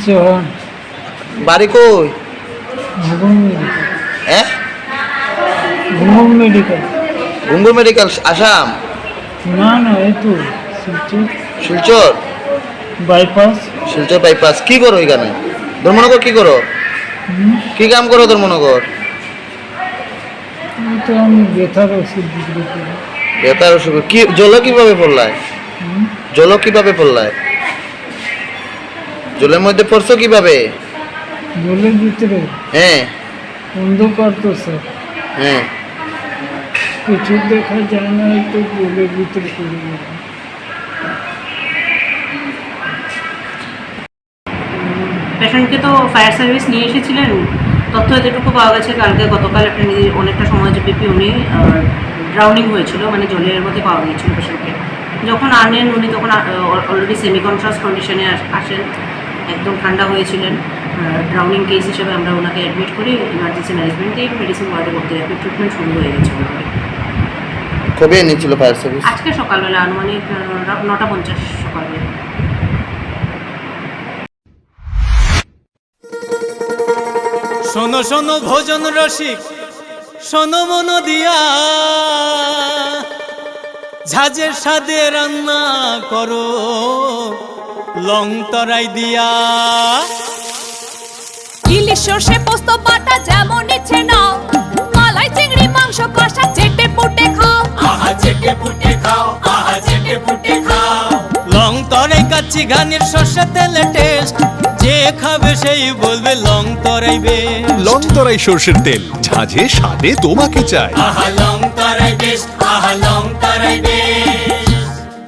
চৌহান। বাড়ি কই? ঘুঙুর মেডিকেল। হ্যাঁ, ঘুঙুর মেডিকেল। ঘুঙ্গুর মেডিকেল, আসাম। না না, এই তো শিলচর শিলচর? বাইপাস। শিলচর বাইপাস। কি করো এখানে? ধর্মনগর কি করো? কি কাম করো ধর্মনগর? এই তো আমি ব্যথার ওষুধ বিক্রি করি। বেতার ওষুধ। কি জল কিভাবে পড়লায়? জল কিভাবে পড়লায়? জলের মধ্যে পড়ছো কিভাবে? জলের ভিতরে হ্যাঁ অন্ধকার তো স্যার, হ্যাঁ। কিছু দেখা যায় না, তো জলের ভিতরে পড়ে গেলাম। পেশেন্টকে তো ফায়ার সার্ভিস নিয়ে এসেছিলেন। তথ্য এতটুকু পাওয়া গেছে, গতকাল একটা অনেকটা সময় যে পিপি উনি ড্রাউনিং হয়েছিল, মানে জলের মধ্যে পাওয়া গিয়েছিল পেশেন্টকে। যখন আনেন উনি তখন অলরেডি সেমি কনসাস কন্ডিশনে আসেন, একদম ঠান্ডা হয়েছিলেন। ড্রাউনিং কেস হিসেবে আমরা ওনাকে অ্যাডমিট করি, ইমার্জেন্সি ম্যানেজমেন্ট দিয়ে মেডিসিন ওয়ার্ডে ভর্তি রাখি। ট্রিটমেন্ট শুরু হয়ে গেছে ওনাকে। কবে এনেছিল ফায়ার সার্ভিস? আজকে সকালবেলা আনুমানিক 9:50 সকালবেলা। শোনো শোনো ভোজন রসিক, শোনো মন দিয়া, ঝাঁঝের স্বাদে রান্না করো লং তরাই দিয়া। ইলিশ সর্ষে পোস্ত বাটা যেমন ইচ্ছে নাও, মালাই চিংড়ি মাংস কষা চেটে পুটে খাও। আহা চেটে পুটে খাও, আহা চেটে পুটে খাও। লং তরাই কাচ্চি ঘানির সর্ষে তেলে টেস্ট, যে খাবে সেই বলবে লং তরাই বেশ। লং তরাই সর্ষের তেল, ঝাঁঝে স্বাদে তোমাকে চাই। আহা লং তরাই বেশ, আহা লং তরাই বেশ।